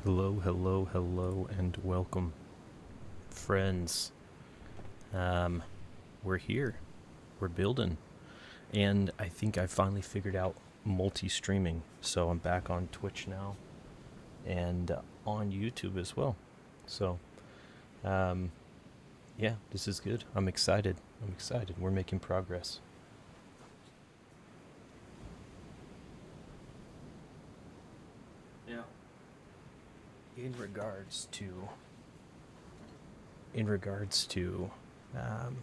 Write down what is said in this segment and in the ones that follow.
Hello, hello, hello, and welcome, friends. Um, we're here. We're building. And I think I finally figured out multi-streaming. So I'm back on Twitch now and on YouTube as well. So, um, yeah, this is good. I'm excited. We're making progress. Now, in regards to um,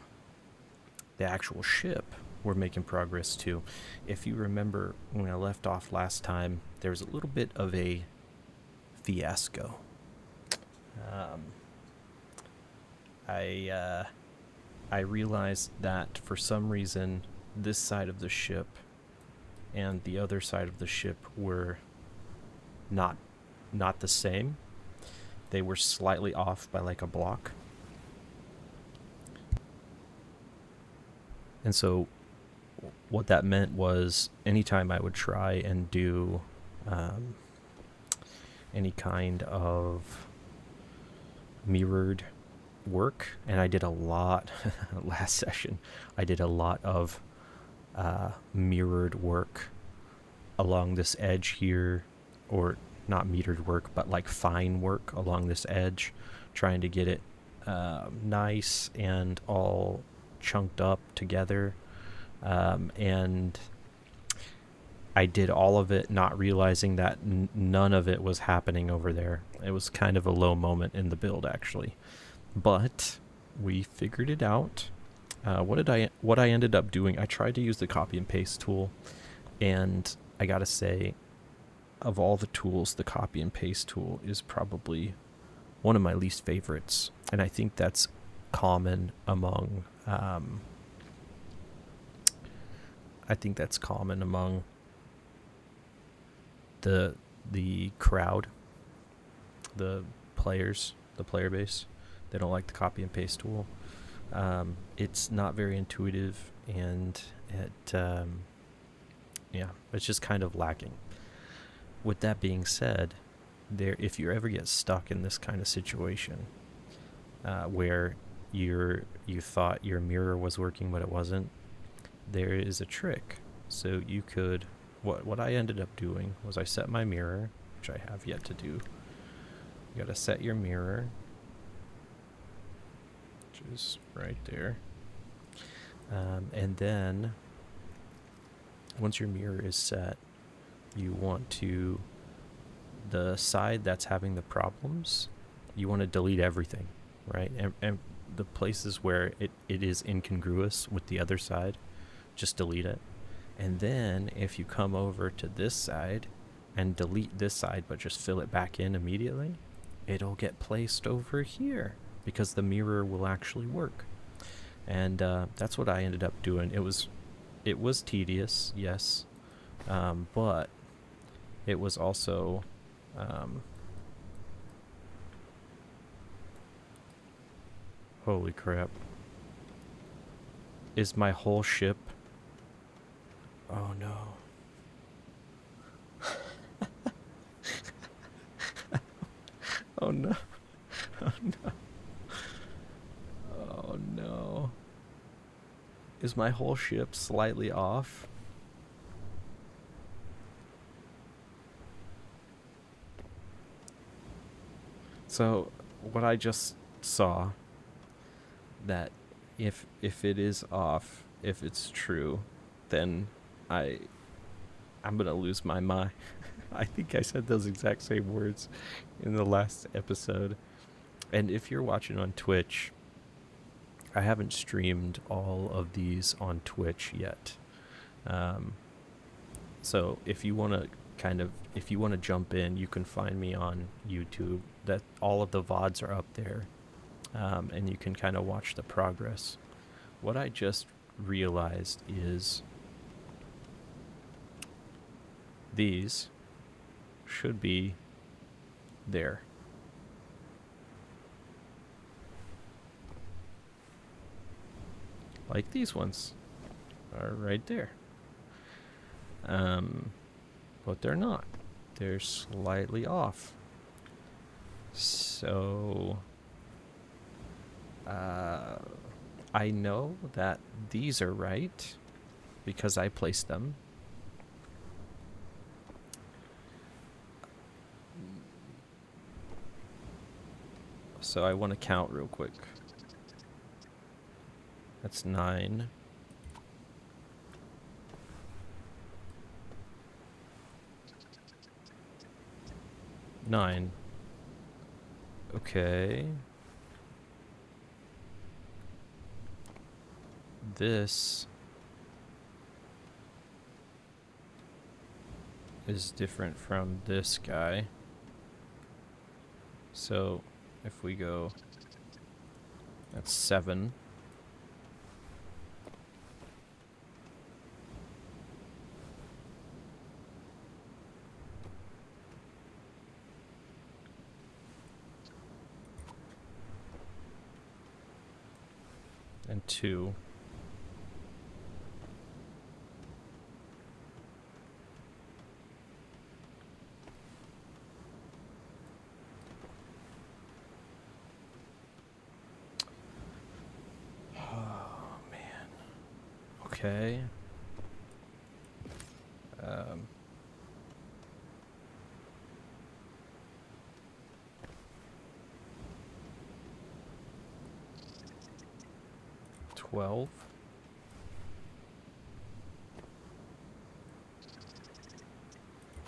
the actual ship, we're making progress too. If you remember when I left off last time, there was a little bit of a fiasco. Um, I realized that for some reason this side of the ship and the other side of the ship were not the same. They were slightly off by like a block. And so what that meant was anytime I would try and do any kind of mirrored work, and I did a lot last session, I did a lot of mirrored work along this edge here, or not metered work, but like fine work along this edge, trying to get it nice and all chunked up together. And I did all of it not realizing that none of it was happening over there. It was kind of a low moment in the build, actually. But we figured it out. What I ended up doing, I tried to use the copy and paste tool, and I gotta say, of all the tools, the copy and paste tool is probably one of my least favorites, and I think that's common among the crowd, the players, the player base. They don't like the copy and paste tool. It's not very intuitive, and it's just kind of lacking. With that being said, if you ever get stuck in this kind of situation, where you thought your mirror was working but it wasn't, there is a trick. So you could, what I ended up doing was I set my mirror, which I have yet to do. You gotta set your mirror, which is right there. And then once your mirror is set, you want to, the side that's having the problems, you want to delete everything, right? And the places where it is incongruous with the other side, just delete it. And then if you come over to this side and delete this side but just fill it back in immediately, it'll get placed over here because the mirror will actually work. And that's what I ended up doing. It was tedious, yes, but it was also holy crap. Is my whole ship... Oh no. Oh no. Oh no. Oh no. Is my whole ship slightly off? So what I just saw, that if it is off, if it's true, then I'm gonna lose my mind. I think I said those exact same words in the last episode. And if you're watching on Twitch, I haven't streamed all of these on Twitch yet. So if you want to jump in, you can find me on YouTube. That all of the VODs are up there, and you can kind of watch the progress. What I just realized is these should be there. Like these ones are right there. But they're not. They're slightly off. So I know that these are right because I placed them. So I want to count real quick. That's 9. Nine. Okay. This is different from this guy. So if we go, that's 7. And 2. Oh, man. Okay. 12.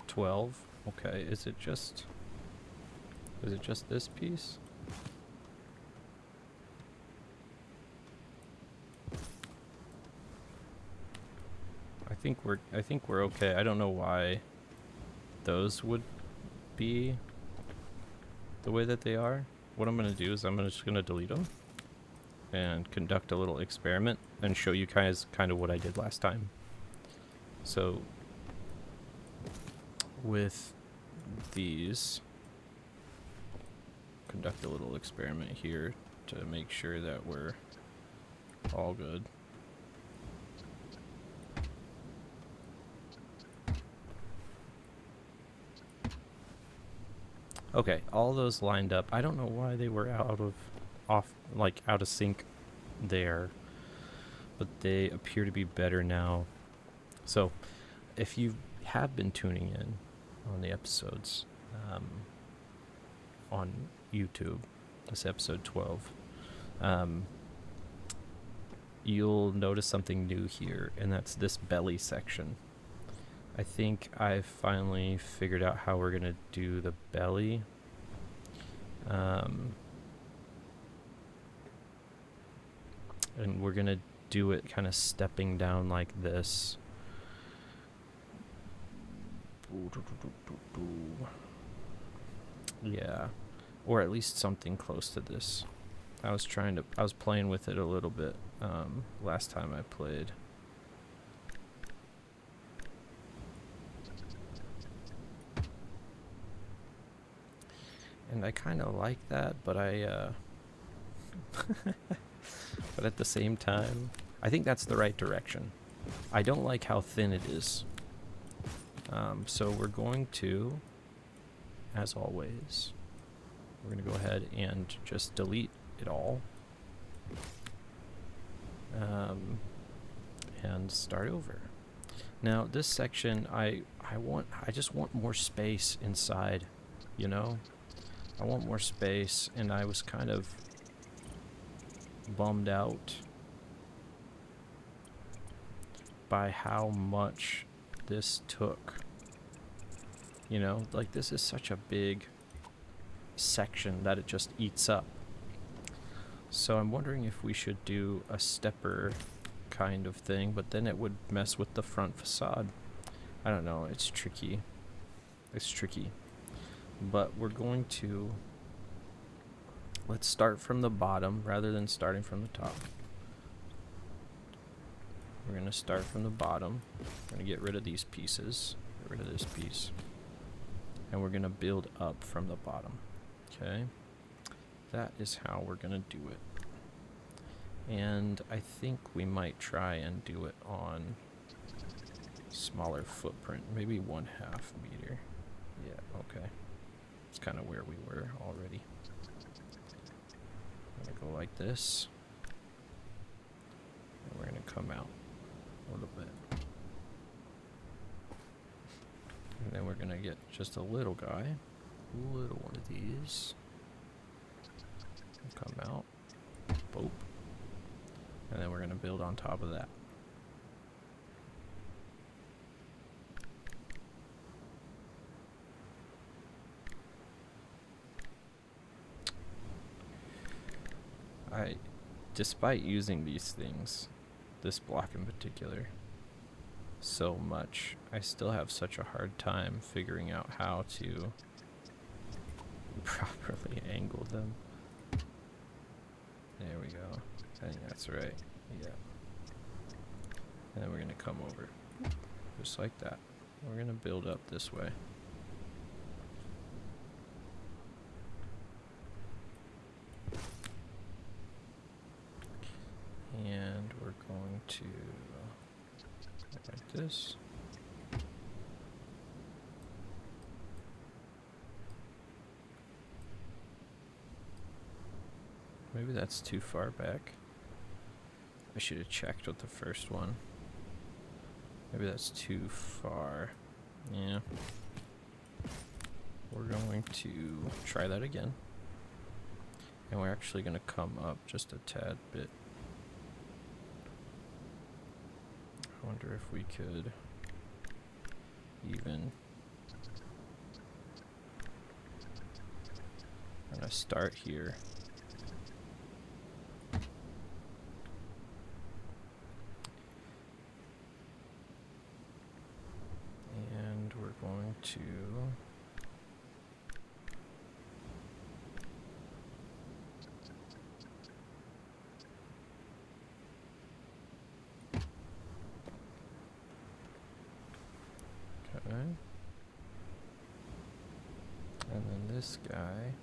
12. Okay, is it just this piece? I think we're okay. I don't know why those would be the way that they are. What I'm going to do is I'm just going to delete them and conduct a little experiment and show you guys kind of what I did last time. So with these, conduct a little experiment here to make sure that we're all good. Okay, all those lined up. I don't know why they were out of sync there, but they appear to be better now. So if you have been tuning in on the episodes on YouTube, this episode 12, you'll notice something new here, and that's this belly section. I think I've finally figured out how we're going to do the belly. And we're going to do it kind of stepping down like this. Yeah. Or at least something close to this. I was playing with it a little bit last time I played. And I kind of like that, but but at the same time, I think that's the right direction. I don't like how thin it is. So we're going to, as always, we're going to go ahead and just delete it all. And start over. Now this section, I just want more space inside, you know? I want more space, and I was kind of bummed out by how much this took. You know, like this is such a big section that it just eats up. So I'm wondering if we should do a stepper kind of thing, but then it would mess with the front facade. I don't know, it's tricky. It's tricky. But we're going to, let's start from the bottom rather than starting from the top. We're going to start from the bottom. We're going to get rid of these pieces, get rid of this piece, and we're going to build up from the bottom. Okay, that is how we're going to do it. And I think we might try and do it on smaller footprint, maybe 1/2 meter. Yeah, okay. That's kind of where we were already. I'm gonna go like this. And we're gonna come out a little bit. And then we're gonna get just a little guy. A little one of these. Come out. Boop. And then we're gonna build on top of that. Despite using these things, this block in particular, so much, I still have such a hard time figuring out how to properly angle them. There we go. I think that's right. Yeah. And then we're gonna come over, just like that. We're gonna build up this way. And we're going to go like this. Maybe that's too far back. I should have checked with the first one. Maybe that's too far. Yeah. We're going to try that again. And we're actually going to come up just a tad bit. I wonder if we could even kind of start here. And we're going to and then this guy.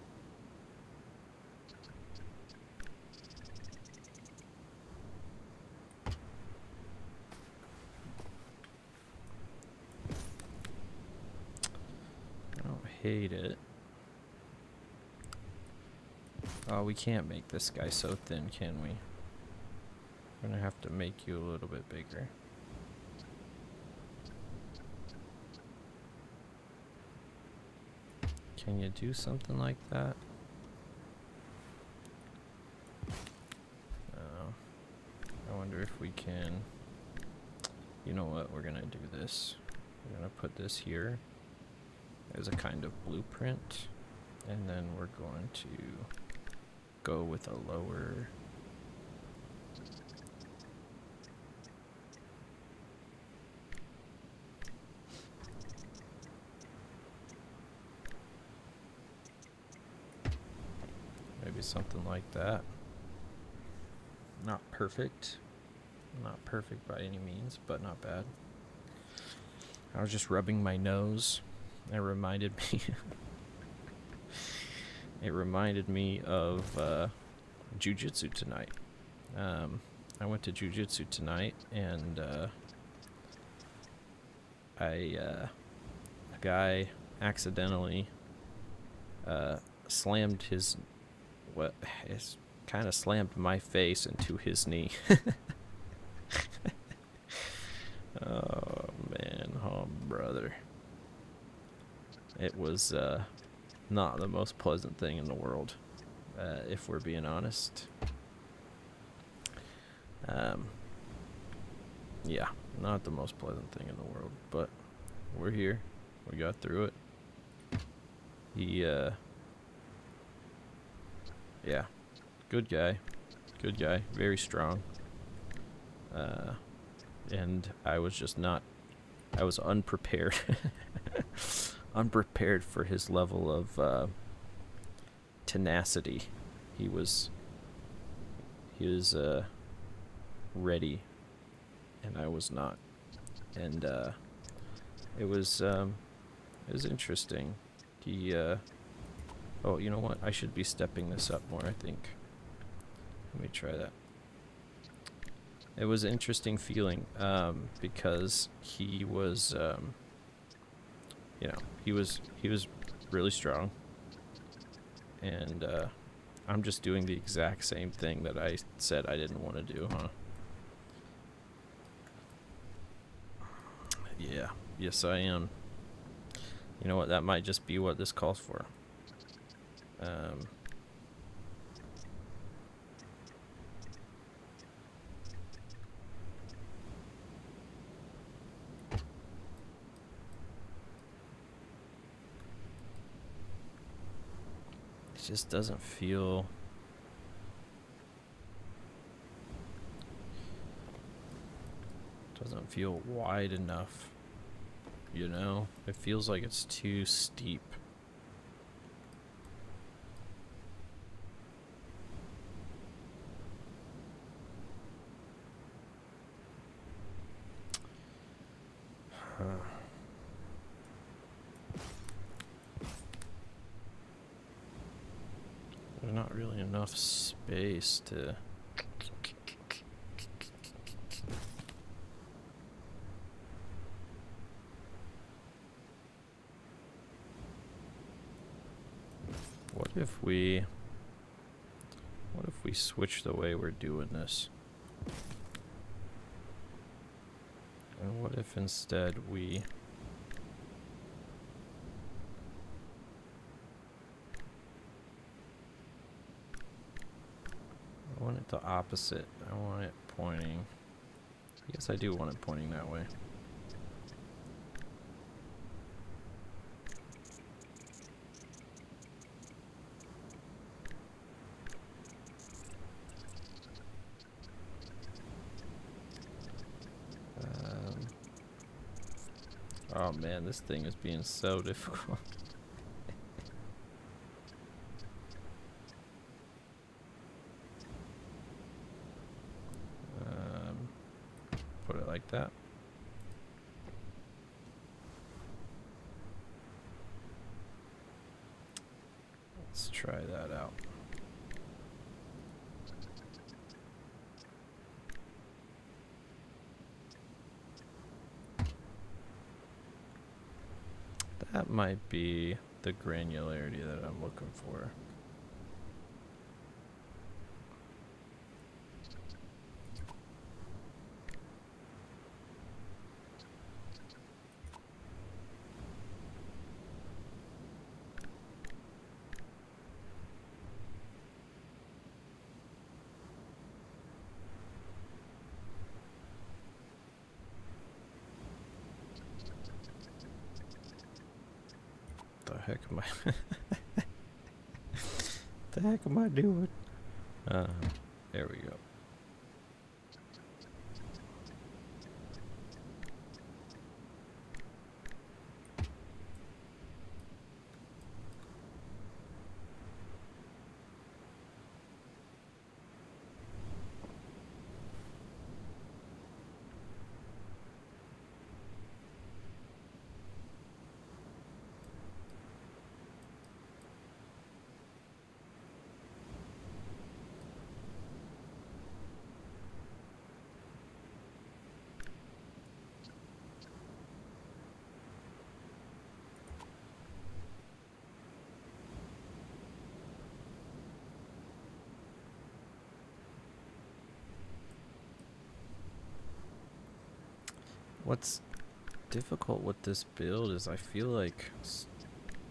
I don't hate it. Oh, we can't make this guy so thin, can we? We're gonna have to make you a little bit bigger. Can you do something like that? I wonder if we can. You know what? We're gonna do this. We're gonna put this here as a kind of blueprint, and then we're going to go with a lower. Maybe something like that. Not perfect. Not perfect by any means, but not bad. I was just rubbing my nose. It reminded me. It reminded me of jiu-jitsu tonight. I went to jiu-jitsu tonight, and a guy accidentally slammed his. What is kind of slammed my face into his knee. Oh man, oh brother. It was not the most pleasant thing in the world, if we're being honest. Yeah, not the most pleasant thing in the world, but we're here. We got through it. He yeah, good guy, very strong. And I was just not, I was unprepared, unprepared for his level of tenacity. He was ready, and I was not. And it was interesting. He oh, you know what? I should be stepping this up more, I think. Let me try that. It was an interesting feeling, because he was, you know, he was really strong, and I'm just doing the exact same thing that I said I didn't want to do, huh? Yeah, yes I am. You know what, that might just be what this calls for. It just doesn't feel... doesn't feel wide enough, you know? It feels like it's too steep. There's not really enough space to... What if we switch the way we're doing this? And what if instead we... I want it the opposite. I want it pointing... Yes, I do want it pointing that way. Oh man, this thing is being so difficult. Put it like that. Let's try that out. That might be the granularity that I'm looking for. The heck am I? The heck am I doing? There we go. What's difficult with this build is I feel like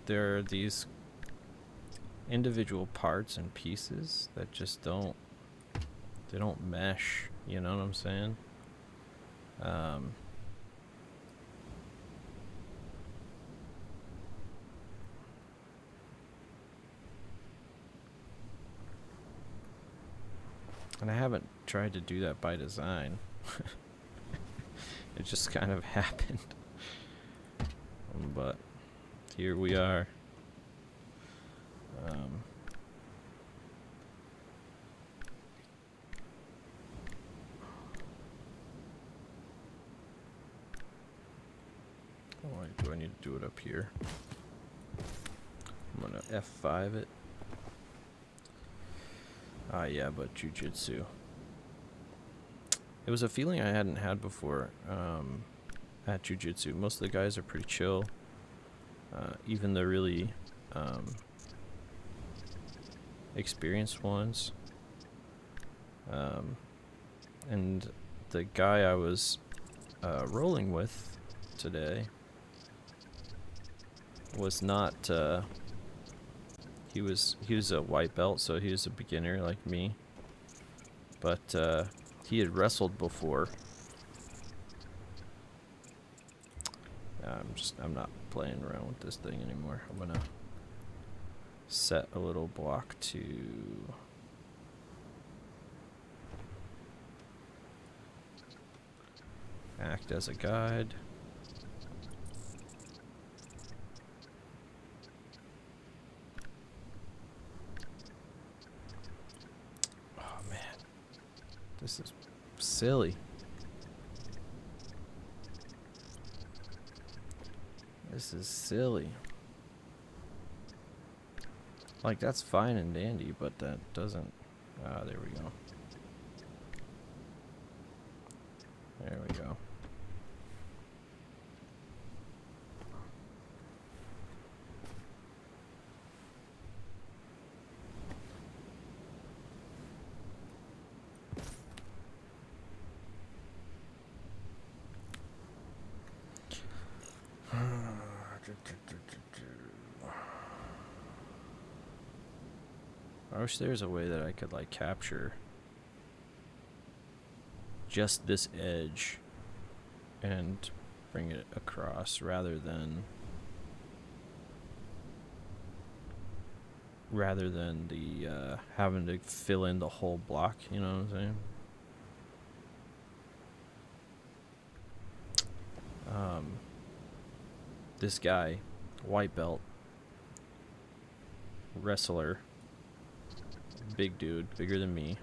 there are these individual parts and pieces that just don't mesh, you know what I'm saying? And I haven't tried to do that by design. It just kind of happened. But here we are. Do I need to do it up here? I'm gonna F5 it. Ah, yeah, but jujitsu. It was a feeling I hadn't had before at jujitsu. Most of the guys are pretty chill. Even the really experienced ones. And the guy I was rolling with today was not. He was a white belt, so he was a beginner like me. But he had wrestled before. I'm not playing around with this thing anymore. I'm gonna set a little block to act as a guide. Oh man, this is silly. This is silly. Like, that's fine and dandy, but that doesn't... Ah, there we go. There we go. I wish there was a way that I could, like, capture just this edge and bring it across rather than the having to fill in the whole block, you know what I'm saying? This guy, white belt, wrestler, big dude, bigger than me.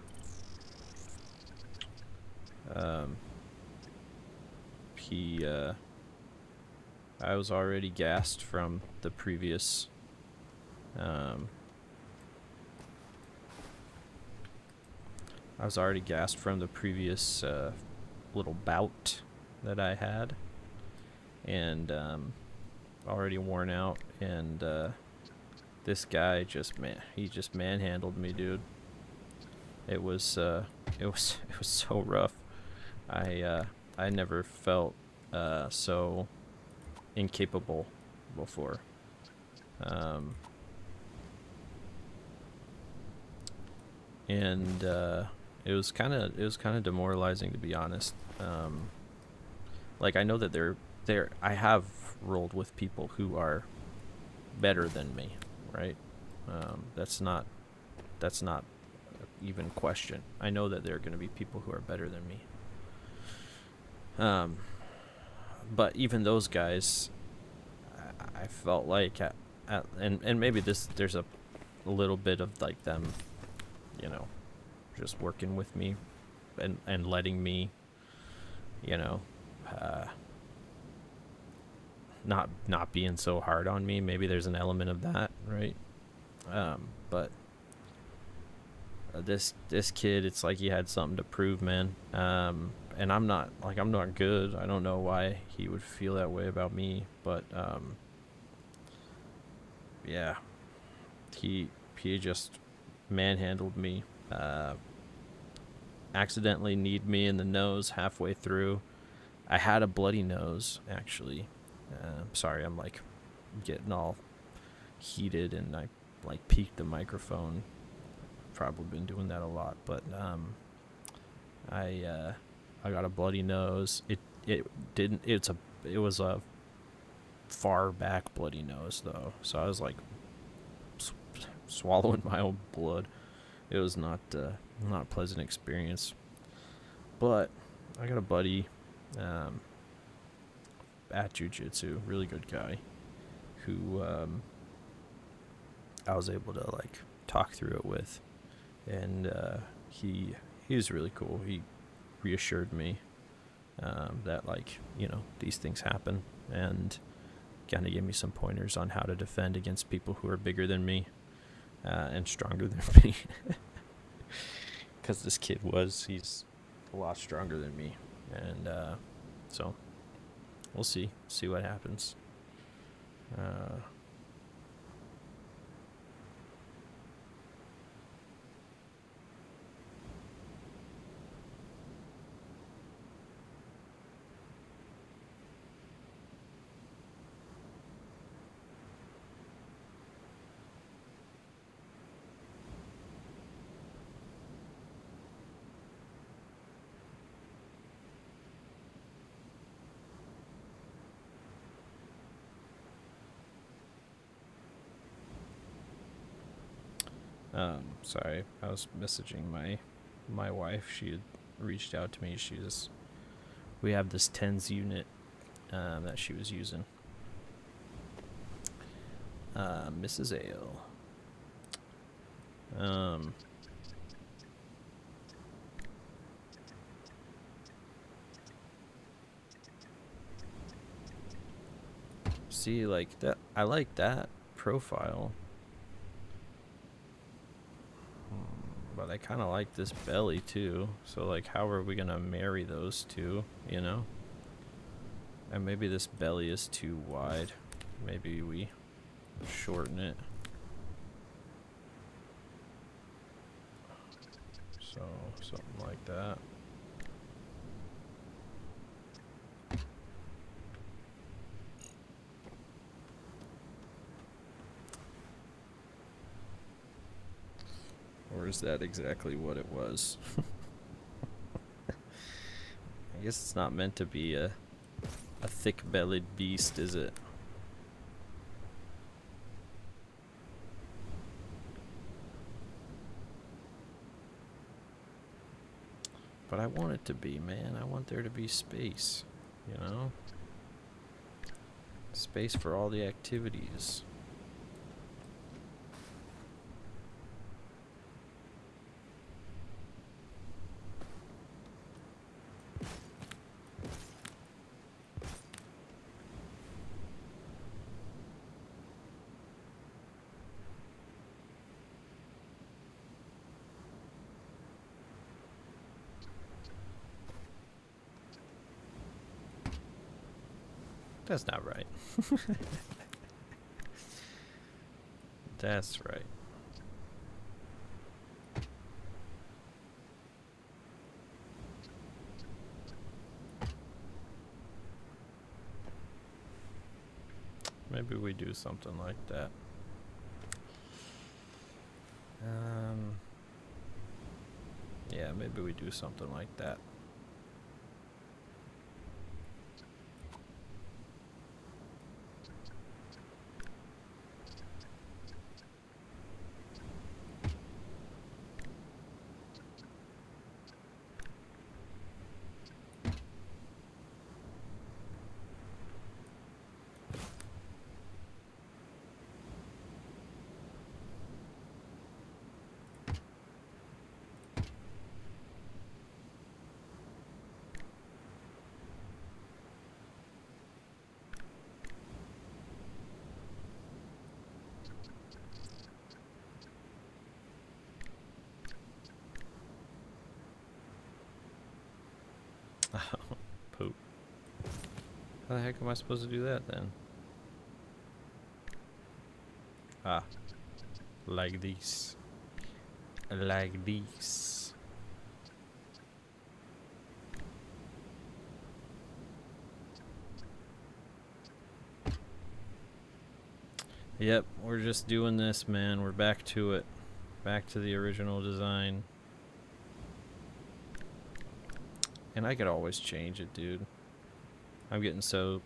I was already gassed from the previous little bout that I had, and already worn out, and this guy he just manhandled me, dude. It was so rough. I never felt so incapable before. And it was kind of demoralizing, to be honest. Like, I know that I have rolled with people who are better than me, right? That's not even question. I know that there are going to be people who are better than me. But even those guys, I felt like, and maybe there's a little bit of, like, them, you know, just working with me and letting me, you know, not being so hard on me. Maybe there's an element of that, right? But this kid, it's like he had something to prove, man. And I'm not good. I don't know why he would feel that way about me, but yeah, he just manhandled me, accidentally kneed me in the nose halfway through. I had a bloody nose, actually. Sorry, I'm like getting all heated, and I like peaked the microphone. Probably been doing that a lot, but I got a bloody nose. It was a far back bloody nose, though, so I was like swallowing my own blood. It was not a pleasant experience. But I got a buddy at jiu-jitsu, really good guy, who I was able to, like, talk through it with, and he was really cool. He reassured me that, like, you know, these things happen, and kind of gave me some pointers on how to defend against people who are bigger than me and stronger than me. Because this kid he's a lot stronger than me, and so we'll see what happens. Sorry, I was messaging my wife. She had reached out to me. We have this tens unit that she was using. Mrs. Ale. See, like that. I like that profile. But I kind of like this belly too. So like, how are we gonna marry those two, you know? And maybe this belly is too wide. Maybe we shorten it. So, something like that. Or is that exactly what it was? I guess it's not meant to be a thick-bellied beast, is it? But I want it to be, man. I want there to be space, you know? Space for all the activities. That's not right. That's right. Maybe we do something like that. Yeah, maybe we do something like that. Poop. How the heck am I supposed to do that then? Ah. Like this. Like this. Yep, we're just doing this, man. We're back to it. Back to the original design. And I could always change it, dude. I'm getting so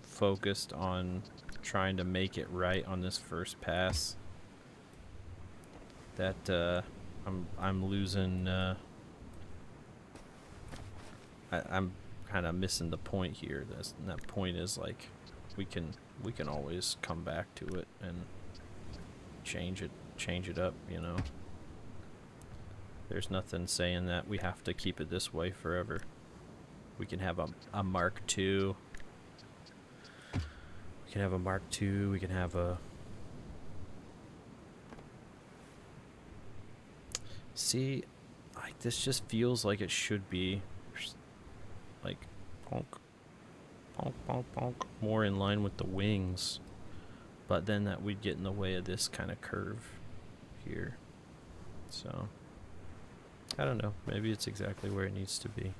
focused on trying to make it right on this first pass that I'm losing. I'm kind of missing the point here. That point is like we can always come back to it and change it up, you know. There's nothing saying that we have to keep it this way forever. We can have a Mark II. We can have a Mark II. We can have a... See, like this just feels like it should be like ponk, ponk, ponk, ponk, more in line with the wings. But then that would get in the way of this kind of curve here. So, I don't know. Maybe it's exactly where it needs to be.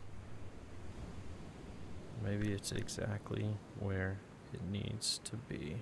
Maybe it's exactly where it needs to be.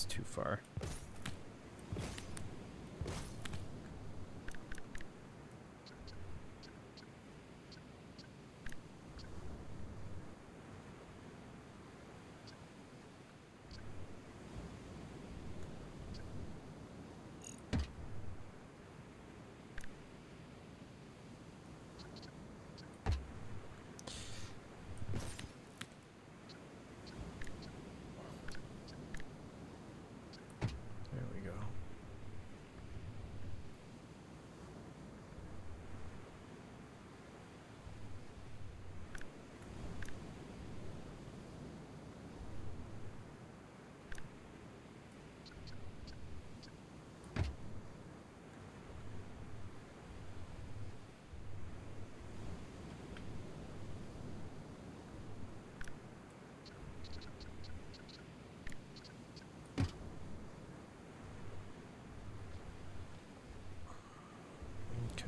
that's too far. There we go. Okay.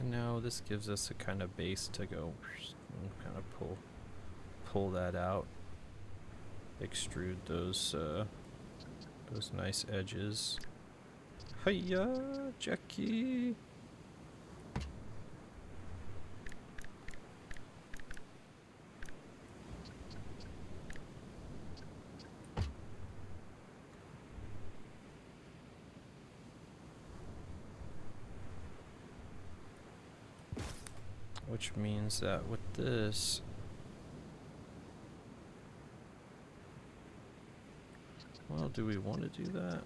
And now this gives us a kind of base to go and kind of pull that out. Extrude those nice edges. Hiya, Jackie. Which means that with this, well, do we want to do that?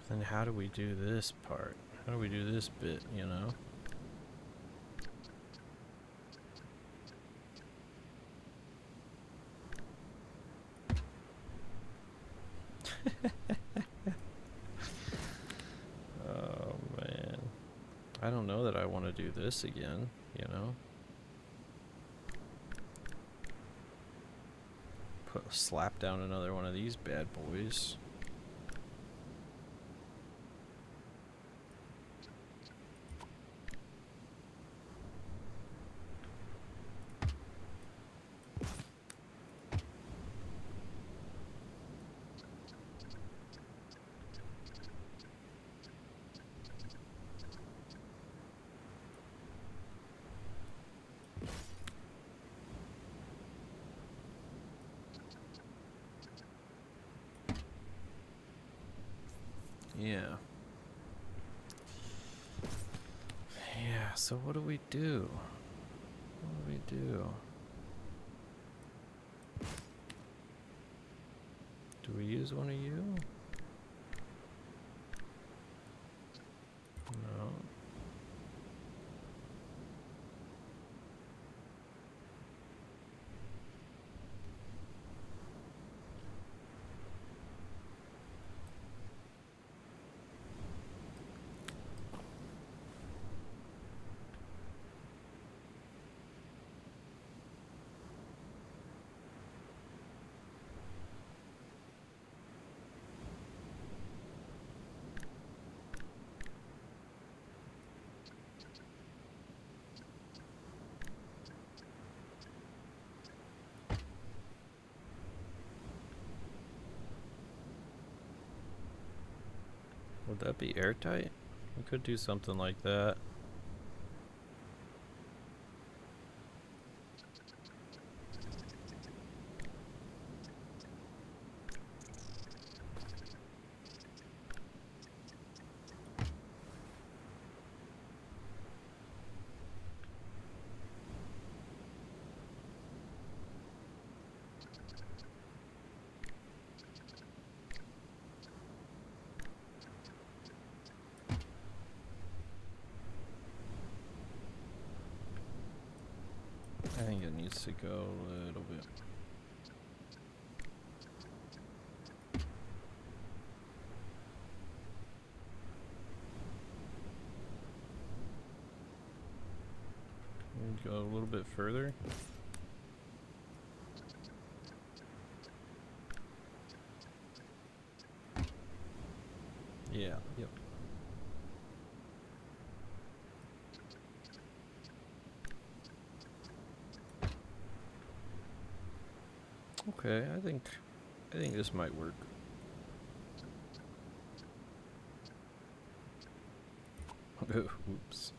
Then how do we do this part? How do we do this bit, you know? Oh man, I don't know that I want to do this again, you know? Slap down another one of these bad boys. Yeah. Yeah, so what do we do? What do we do? Do we use one of you? No. Would that be airtight? We could do something like that. I think it needs to go a little bit. Go a little bit further. Okay, I think this might work. Oops.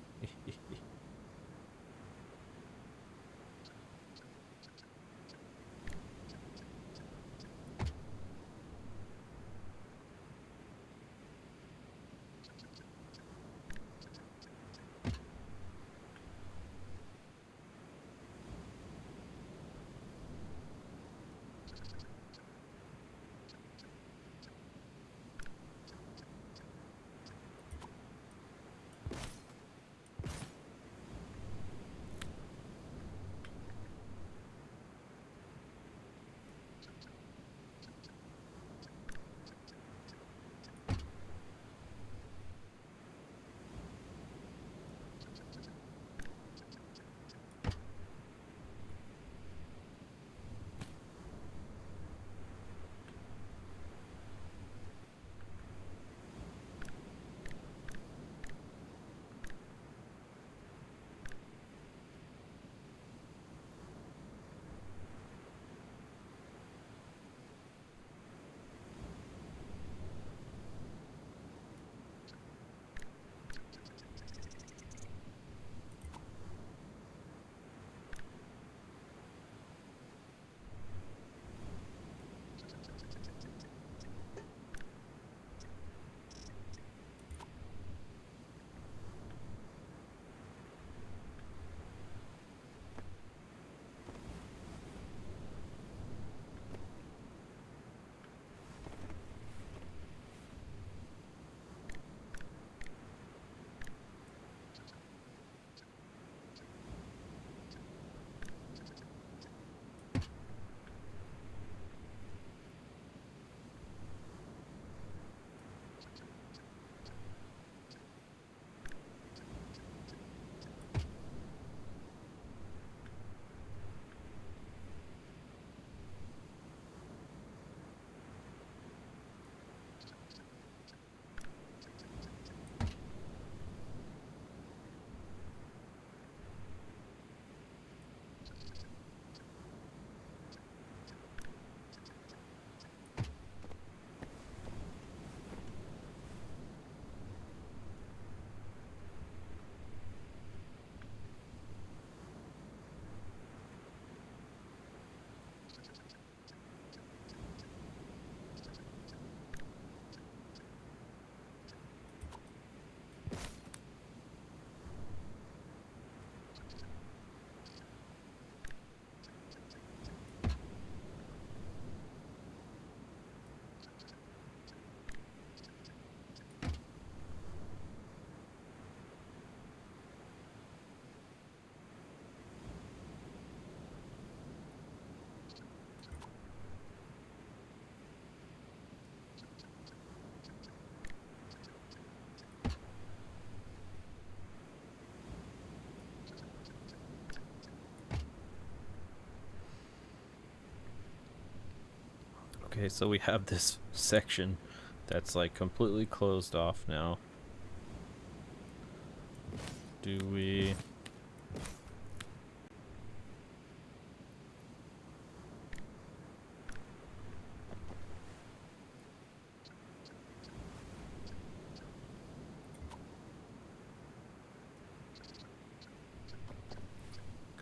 Okay, so we have this section that's like completely closed off now. Do we...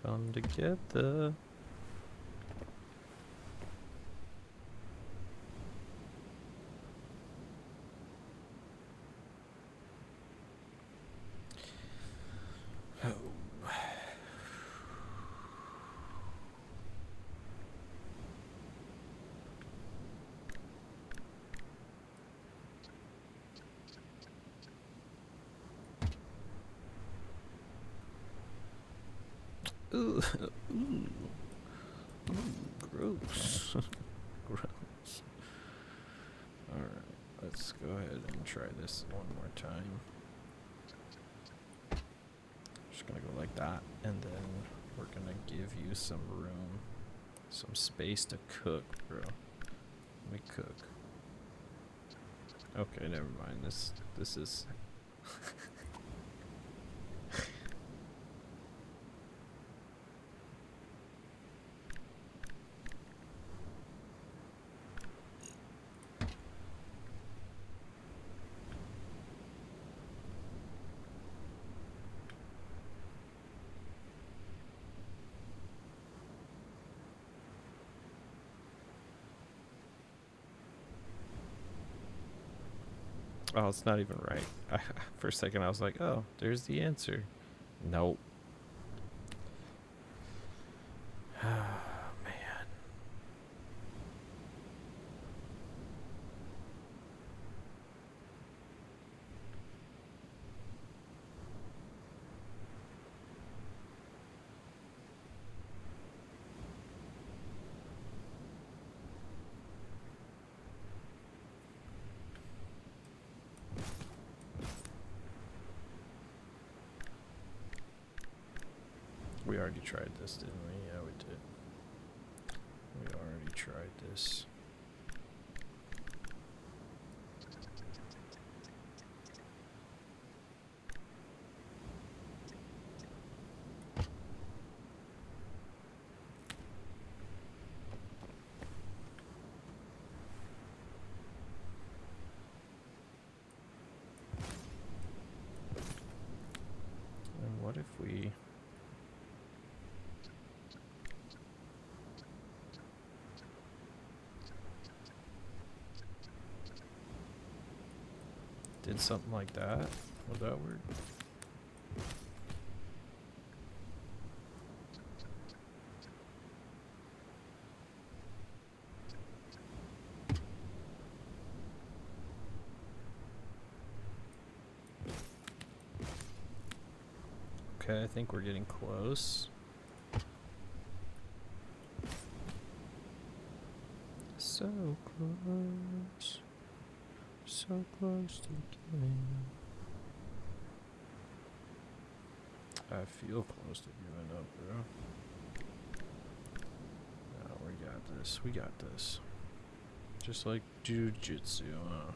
come together? Ooh, ooh, gross. Gross. Alright, let's go ahead and try this one more time. Just gonna go like that, and then we're gonna give you some room, some space to cook, bro. Let me cook. Okay, never mind. This is... Oh, it's not even right. For a second I was like, oh, there's the answer. Nope. Oh, man. We already tried this, didn't we? Yeah, we did. We already tried this. And what if we... did something like that? Would that work? Okay, I think we're getting close. So close. So close to giving. I feel close to giving up, bro. No, we got this. We got this. Just like jujitsu, huh?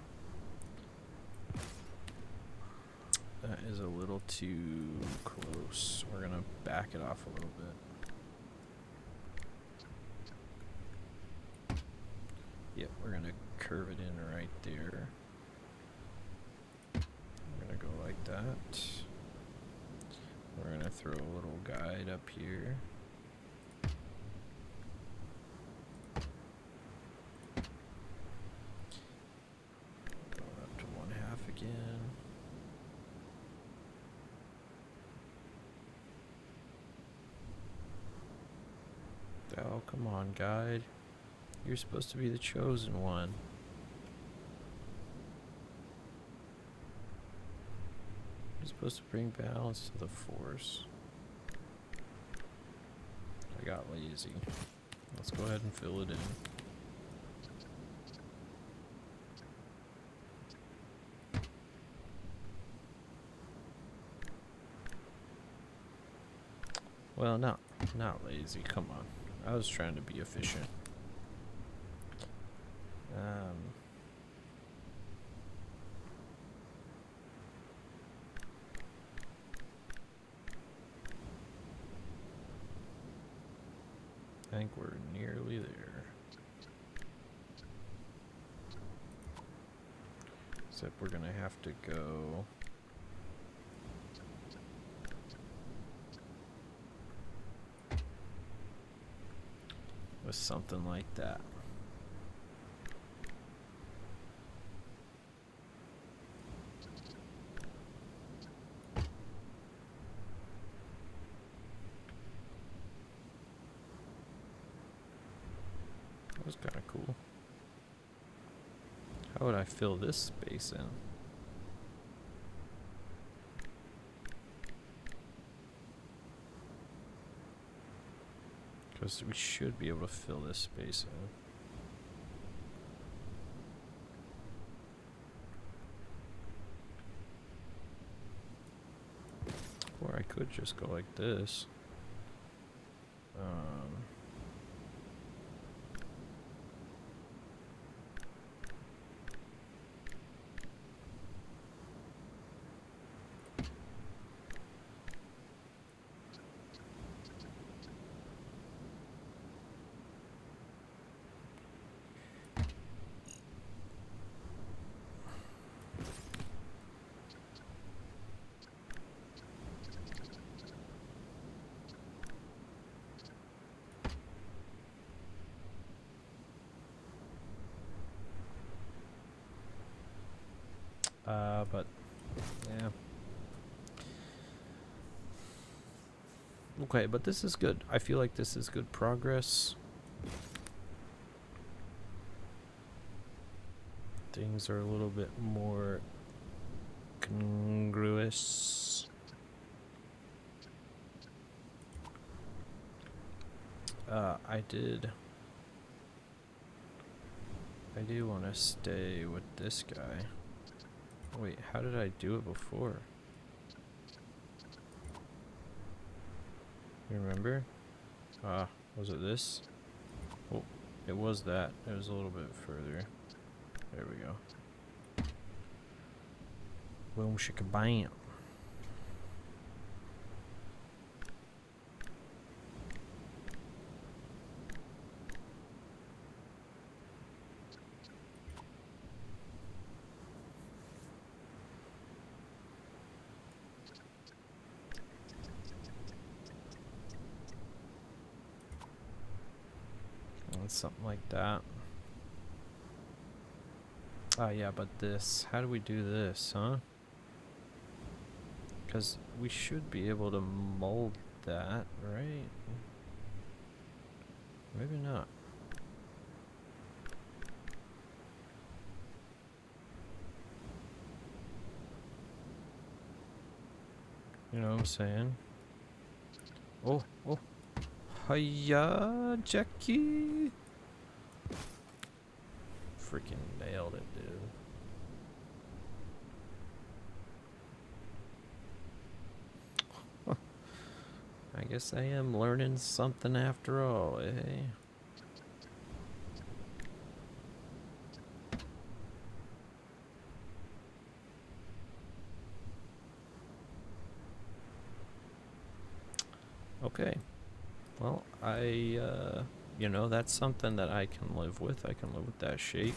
That is a little too close. We're gonna back it off a little bit. Yep, we're gonna curve it in right there. We're gonna go like that. We're gonna throw a little guide up here. Going up to 1/2 again. Oh, come on, guide. You're supposed to be the chosen one. You're supposed to bring balance to the force. I got lazy. Let's go ahead and fill it in. Well, not lazy. Come on. I was trying to be efficient. I think we're nearly there. Except we're gonna have to go with something like that. That was kind of cool. How would I fill this space in? Because we should be able to fill this space in. Or I could just go like this. but yeah. Okay, but this is good. I feel like this is good progress. Things are a little bit more congruous. I do want to stay with this guy. Wait, how did I do it before? You remember? Was it this? Oh, it was that. It was a little bit further. There we go. Boom shika bam. Something like that. Oh yeah, but this, how do we do this, huh? Because we should be able to mold that, right? Maybe not. You know what I'm saying? Oh, oh. Hiya, Jackie! Freaking nailed it, dude. I guess I am learning something after all, eh? Okay. Well, you know, that's something that I can live with. I can live with that shape.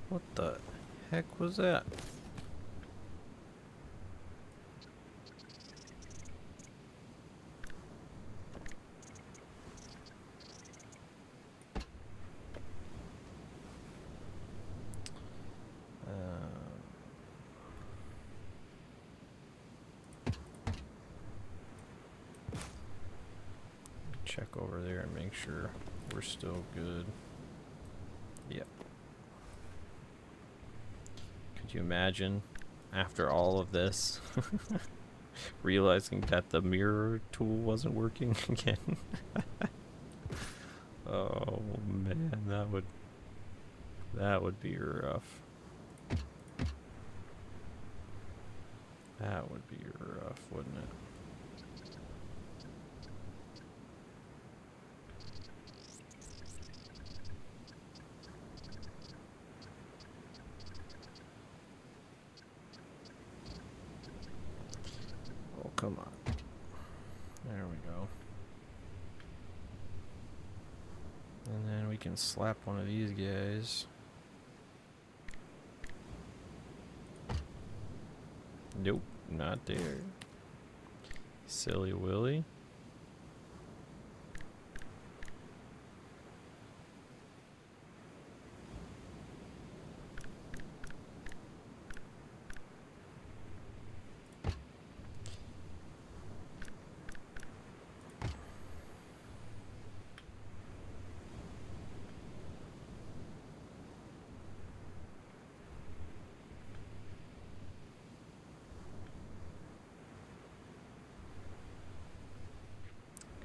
What the heck was that? Check over there and make sure we're still good. Yep. Could you imagine, after all of this, realizing that the mirror tool wasn't working again? Oh man, that would be rough. That would be rough, wouldn't it? Oh, come on. There we go. And then we can slap one of these guys. Nope, not there. Silly Willy.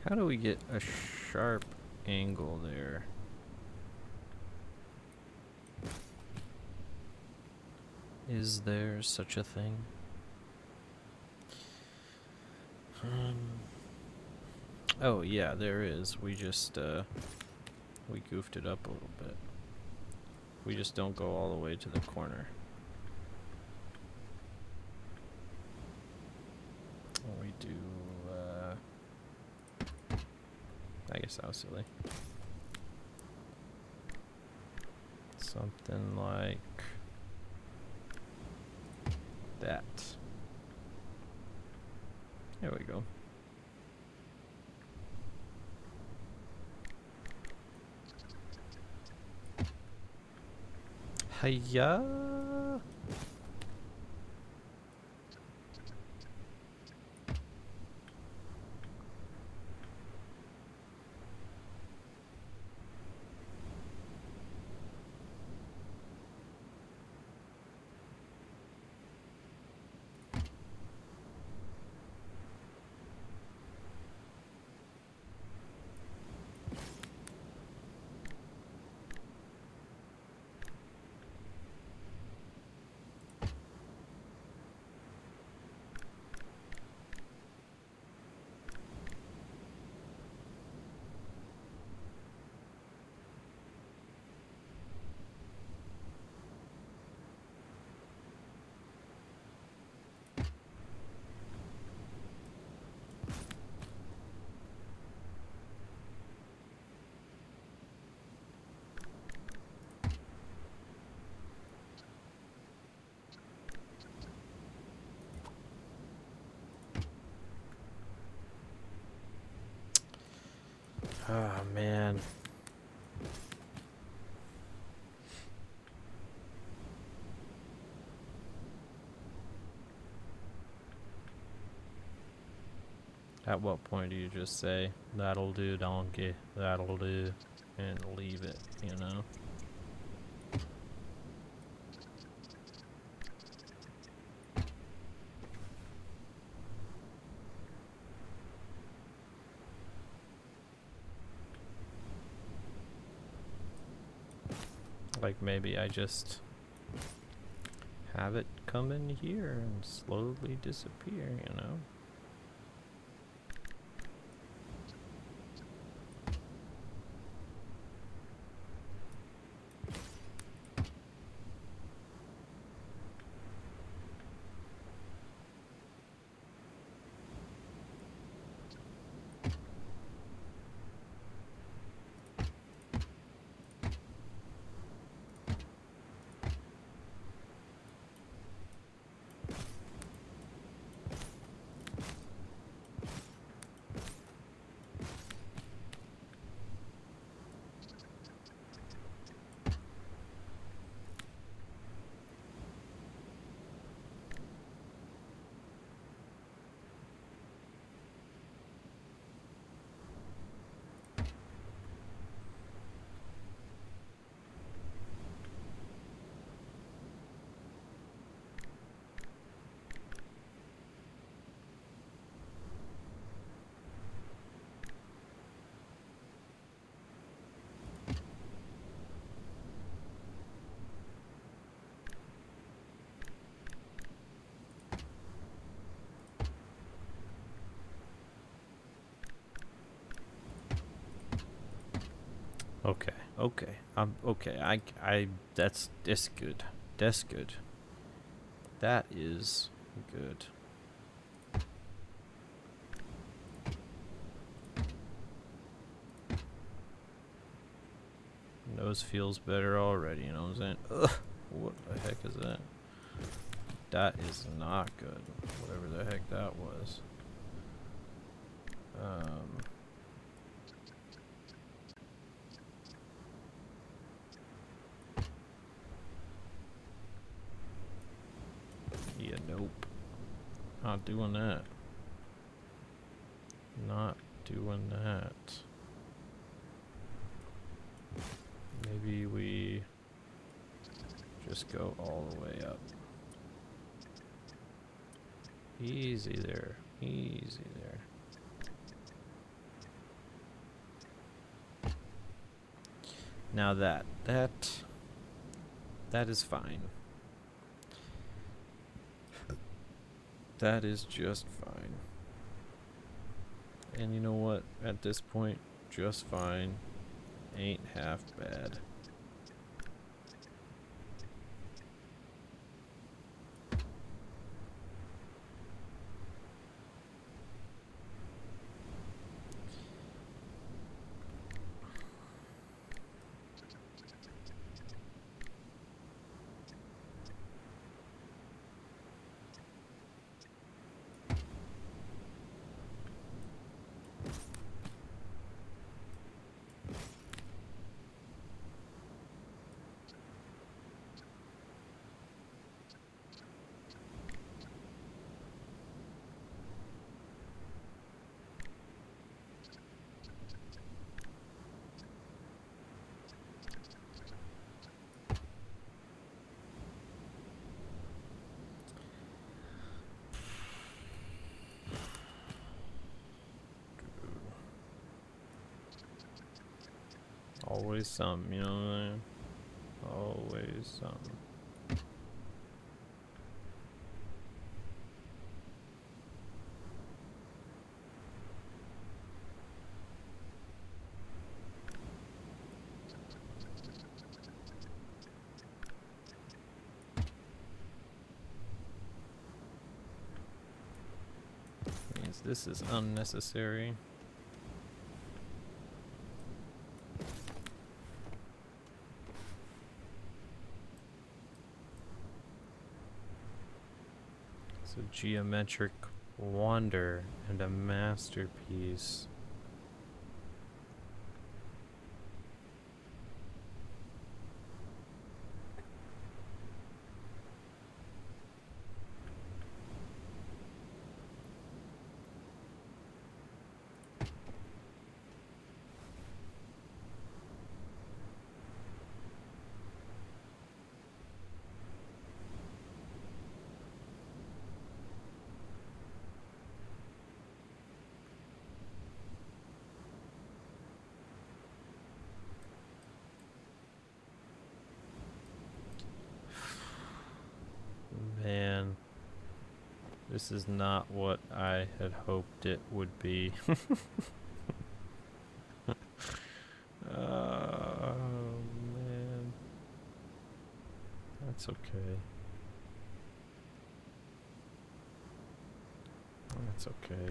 How do we get a sharp angle there? Is there such a thing? Oh yeah, there is. We just we goofed it up a little bit. We just don't go all the way to the corner. We do I guess that was silly. Something like that. There we go. Hiya! Oh man. At what point do you just say, that'll do, donkey, that'll do, and leave it, you know? Like maybe I just have it come in here and slowly disappear, you know? Okay, okay, okay, that's good. That's good. That is good. Nose feels better already, you know what I'm saying? Ugh, what the heck is that? That is not good, whatever the heck that was. Yeah, nope. Not doing that. Not doing that. Maybe we just go all the way up. Easy there. Easy there. Now that is fine. That is just fine. And you know what? At this point, just fine ain't half bad. Always some, you know what I mean? Always some. Means this is unnecessary. It's a geometric wonder and a masterpiece. Man, this is not what I had hoped it would be. Oh, man. That's okay. That's okay.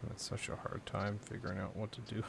That's such a hard time figuring out what to do.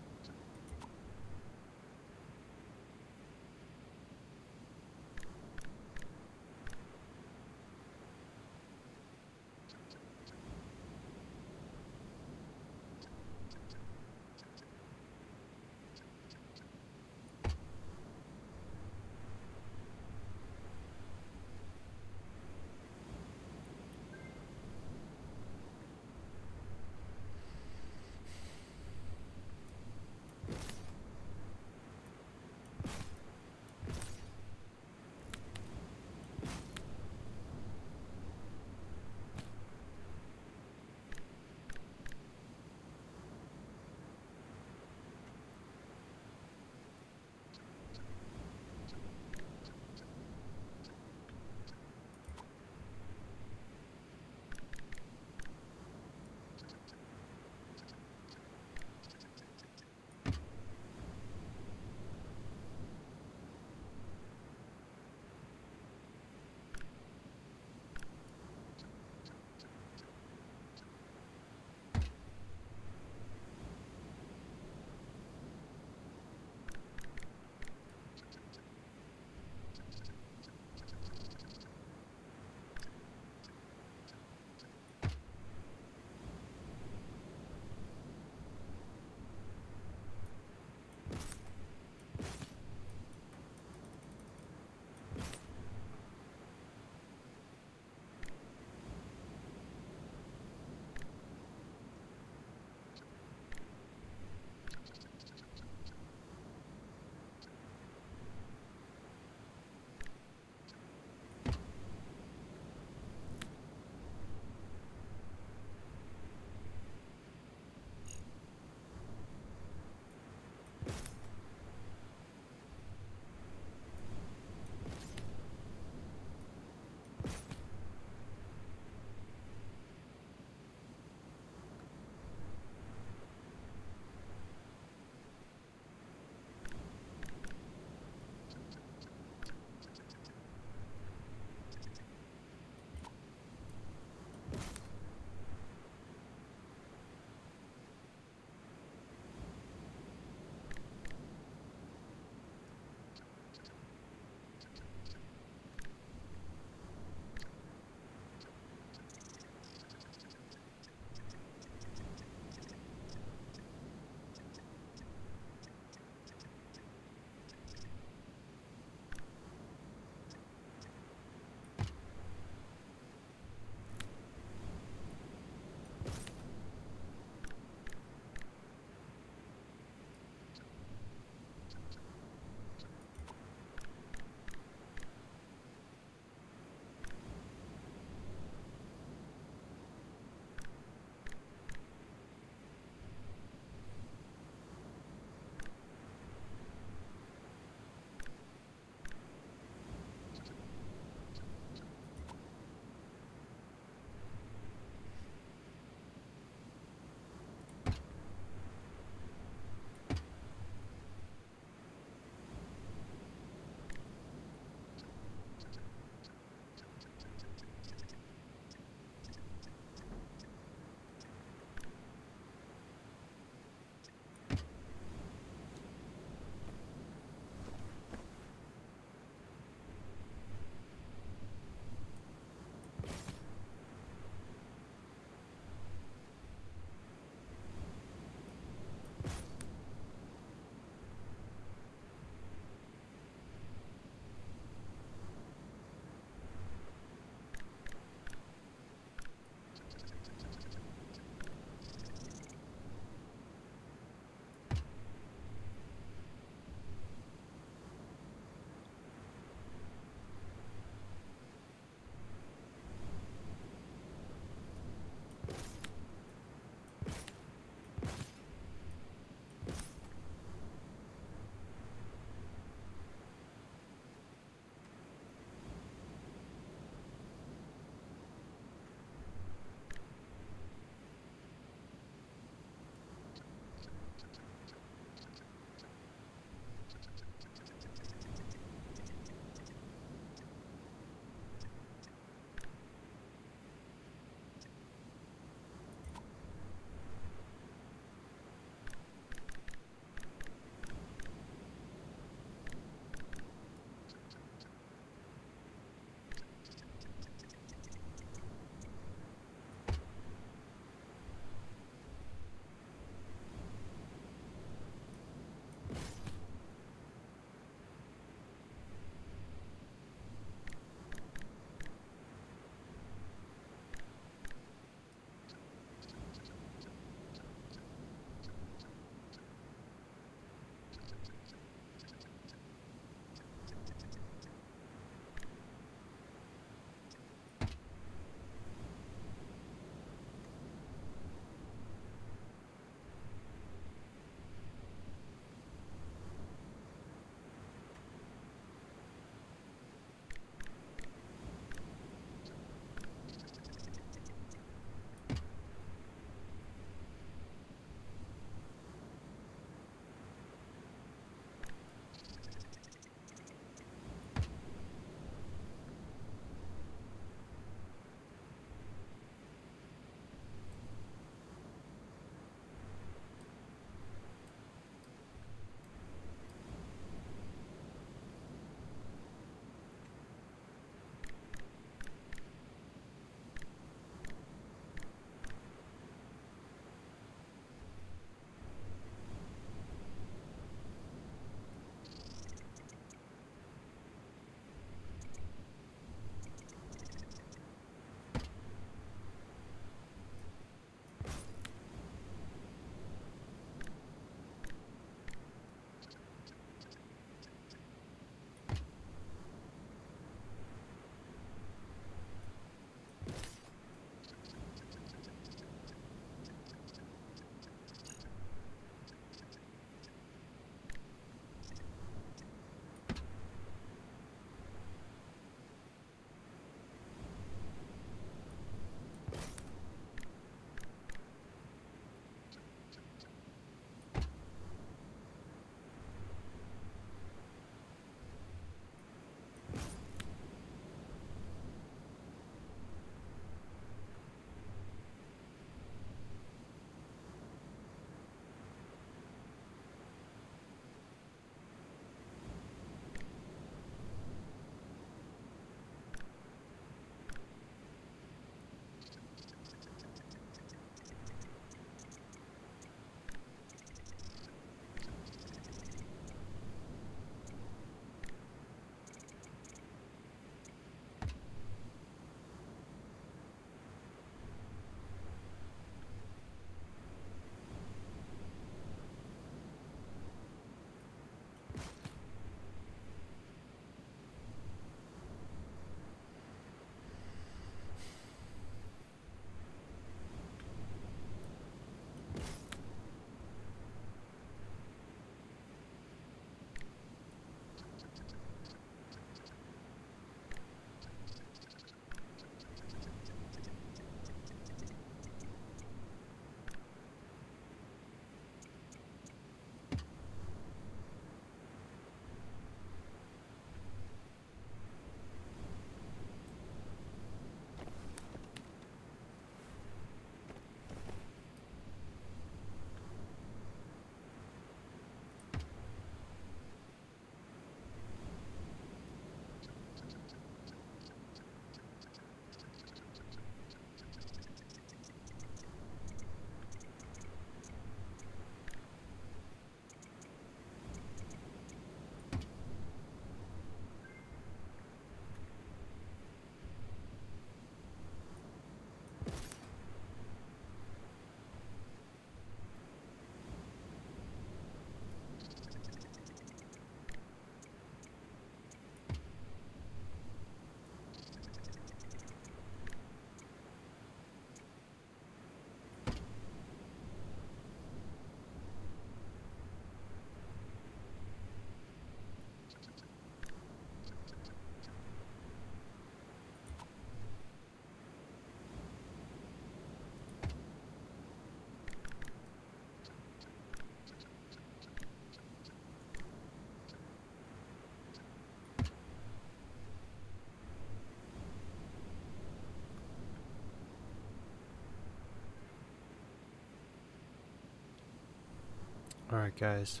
Alright, guys.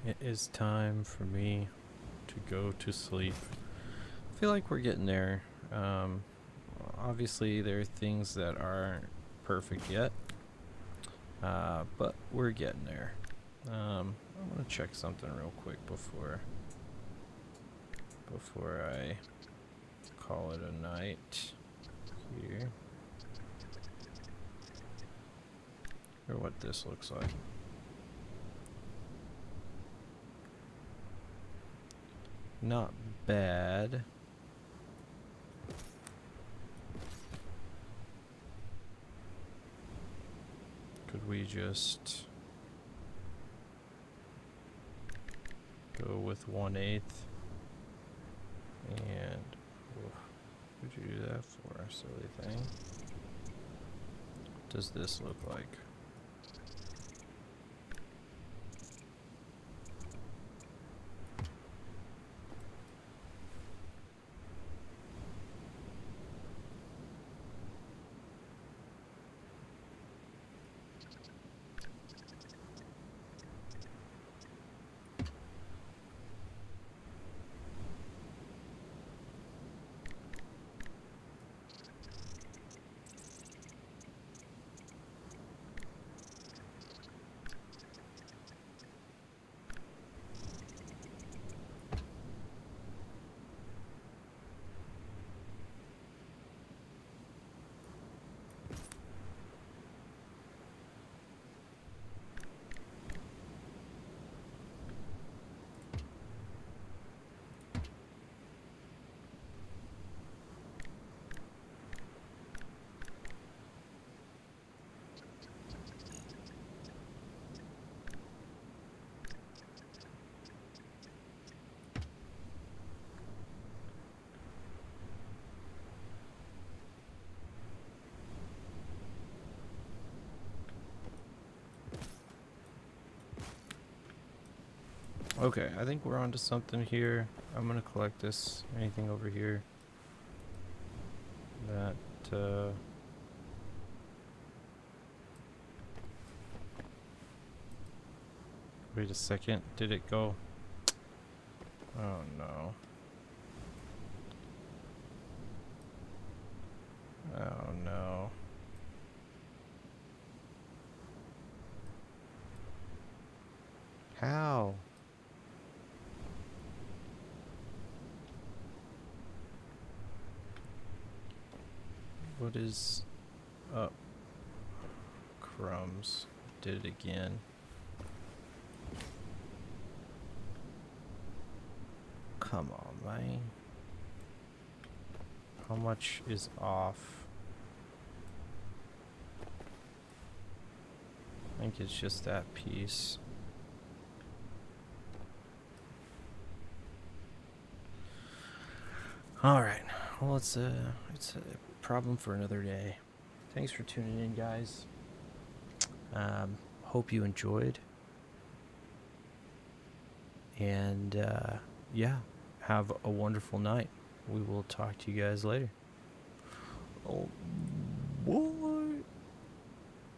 It is time for me to go to sleep. I feel like we're getting there. Obviously, there are things that aren't perfect yet, but we're getting there. I'm gonna check something real quick before I call it a night here. Or what this looks like. Not bad. Could we just go with 1/8? And what'd you do that for, silly thing? What does this look like? Okay, I think we're onto something here. I'm gonna collect this. Anything over here that wait a second, did it go? Oh no. Oh no. How? What is up? Crumbs. Did it again. Come on, man. How much is off? I think it's just that piece. Alright. Well, it's a problem for another day. Thanks for tuning in, guys. Hope you enjoyed. And yeah, have a wonderful night. We will talk to you guys later. Oh,